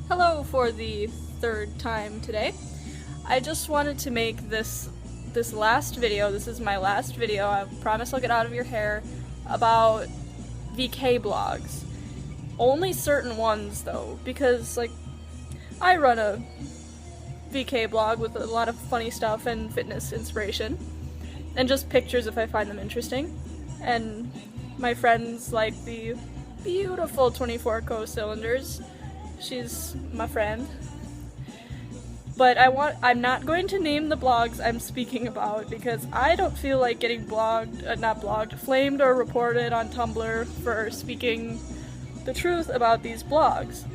Hello for the third time today. I just wanted to make this last video. This is my last video. I promise I'll get out of your hair about VK blogs. Only certain ones though, because I run a VK blog with a lot of funny stuff and fitness inspiration, and just pictures if I find them interesting. And my friends like the beautiful 24 co-cylinders. She's my friend. But I'm not going to name the blogs I'm speaking about because I don't feel like getting flamed or reported on Tumblr for speaking the truth about these blogs.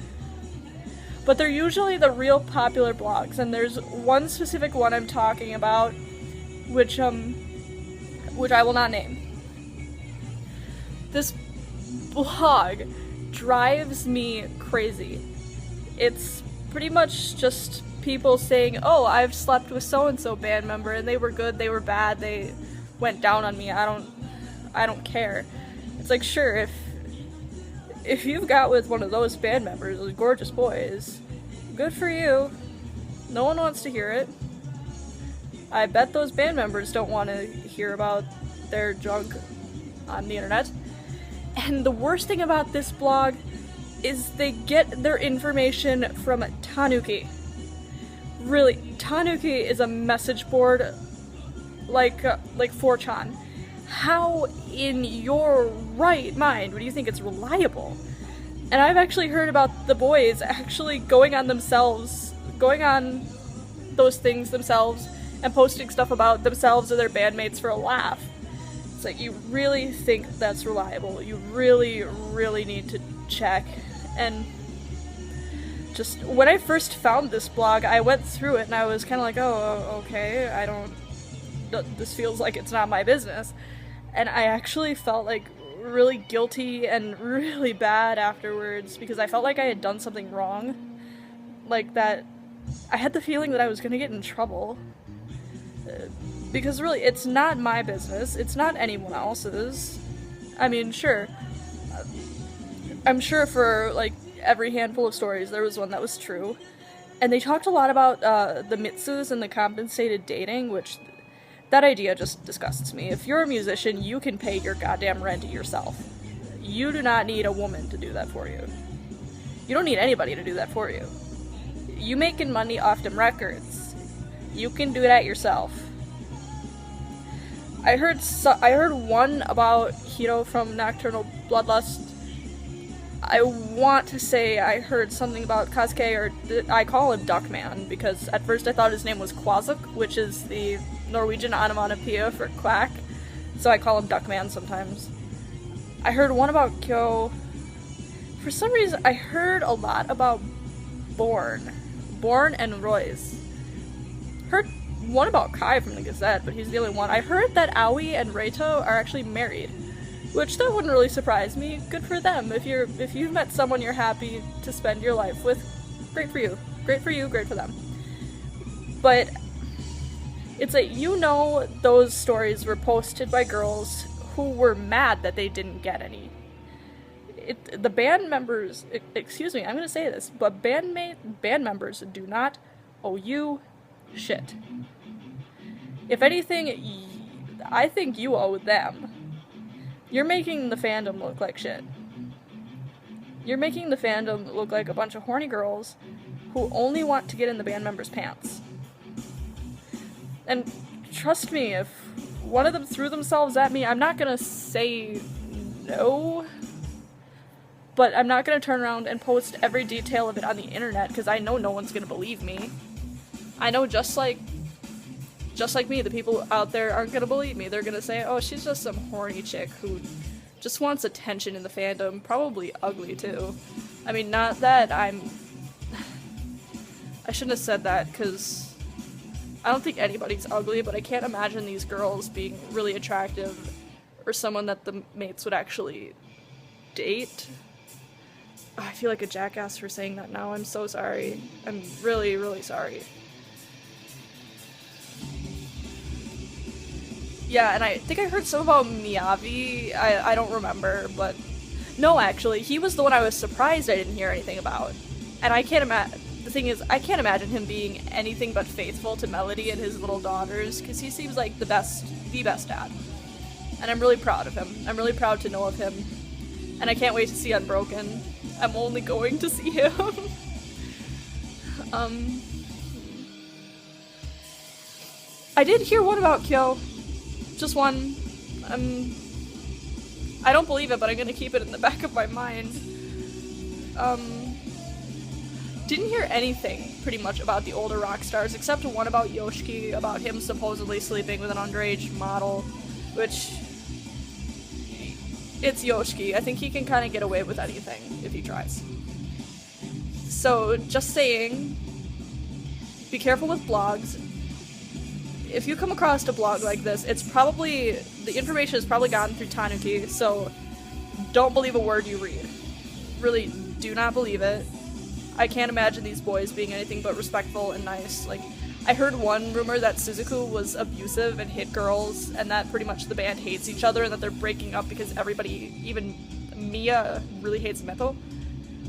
But they're usually the real popular blogs, and there's one specific one I'm talking about, which I will not name. This blog drives me crazy. It's pretty much just people saying, oh, I've slept with so-and-so band member and they were good, they were bad, they went down on me, I don't care. It's like, sure, if you've got with one of those band members, those gorgeous boys, good for you. No one wants to hear it. I bet those band members don't want to hear about their junk on the internet. And the worst thing about this blog is they get their information from Tanuki. Really, Tanuki is a message board like 4chan. How in your right mind would you think it's reliable? And I've actually heard about the boys actually going on those things themselves and posting stuff about themselves or their bandmates for a laugh. It's like, you really think that's reliable? You really, really need to check. And just when I first found this blog, I went through it and I was kind of like, oh, okay, this feels like it's not my business. And I actually felt like really guilty and really bad afterwards because I felt like I had done something wrong. Like that, I had the feeling that I was gonna get in trouble. Because really, it's not my business, it's not anyone else's. I mean, sure, I'm sure for every handful of stories there was one that was true. And they talked a lot about the mitsus and the compensated dating, which that idea just disgusts me. If you're a musician, you can pay your goddamn rent yourself. You do not need a woman to do that for you. You don't need anybody to do that for you. You making money off them records. You can do that yourself. I heard one about Hiro from Nocturnal Bloodlust. I want to say I heard something about Kasuke, or I call him Duckman, because at first I thought his name was Quazuk, which is the Norwegian onomatopoeia for quack, so I call him Duckman sometimes. I heard one about Kyo. For some reason, I heard a lot about Born and Royce. Heard one about Kai from the Gazette, but he's the only one. I heard that Aoi and Reito are actually married, which that wouldn't really surprise me. Good for them. If you've met someone you're happy to spend your life with, great for you. Great for you, great for them. But it's like, those stories were posted by girls who were mad that they didn't get any. The band members, excuse me, I'm gonna say this, but band members do not owe you shit. If anything, I think you owe them. You're making the fandom look like shit. You're making the fandom look like a bunch of horny girls who only want to get in the band members' pants. And trust me, if one of them threw themselves at me, I'm not gonna say no, but I'm not gonna turn around and post every detail of it on the internet because I know no one's gonna believe me. I know just like me, the people out there aren't gonna believe me. They're gonna say, oh, she's just some horny chick who just wants attention in the fandom, probably ugly too. I mean, not that I shouldn't have said that, because I don't think anybody's ugly, but I can't imagine these girls being really attractive or someone that the mates would actually date. I feel like a jackass for saying that now. I'm so sorry. I'm really, really sorry. Yeah, and I think I heard some about Miyavi. I don't remember, but no, actually, he was the one I was surprised I didn't hear anything about. And I can't imagine, the thing is, I can't imagine him being anything but faithful to Melody and his little daughters, because he seems like the best dad. And I'm really proud of him. I'm really proud to know of him. And I can't wait to see Unbroken. I'm only going to see him. I did hear one about Kyo. Just one. I don't believe it, but I'm gonna keep it in the back of my mind. Didn't hear anything, pretty much, about the older rock stars, except one about Yoshiki, about him supposedly sleeping with an underage model, which... It's Yoshiki. I think he can kind of get away with anything, if he tries. So, just saying, be careful with blogs. If you come across a blog like this, it's probably... the information has probably gotten through Tanuki, so don't believe a word you read. Really, do not believe it. I can't imagine these boys being anything but respectful and nice. Like, I heard one rumor that Suzuku was abusive and hit girls, and that pretty much the band hates each other and that they're breaking up because everybody, even Mia, really hates Meto.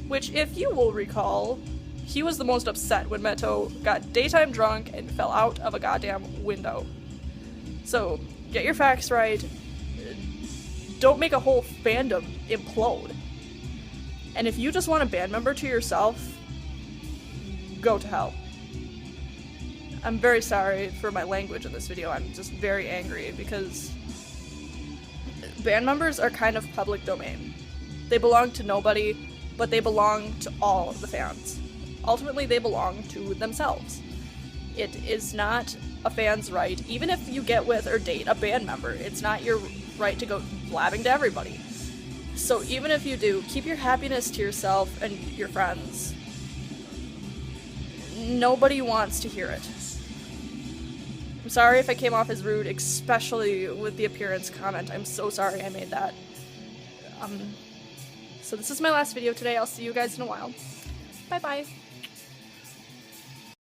Which, if you will recall, he was the most upset when Meto got daytime drunk and fell out of a goddamn window. So, get your facts right. Don't make a whole fandom implode. And if you just want a band member to yourself, go to hell. I'm very sorry for my language in this video. I'm just very angry because band members are kind of public domain. They belong to nobody, but they belong to all of the fans. Ultimately, they belong to themselves. It is not a fan's right, even if you get with or date a band member, it's not your right to go blabbing to everybody. So even if you do, keep your happiness to yourself and your friends. Nobody wants to hear it. I'm sorry if I came off as rude, especially with the appearance comment. I'm so sorry I made that. So this is my last video today. I'll see you guys in a while. Bye bye.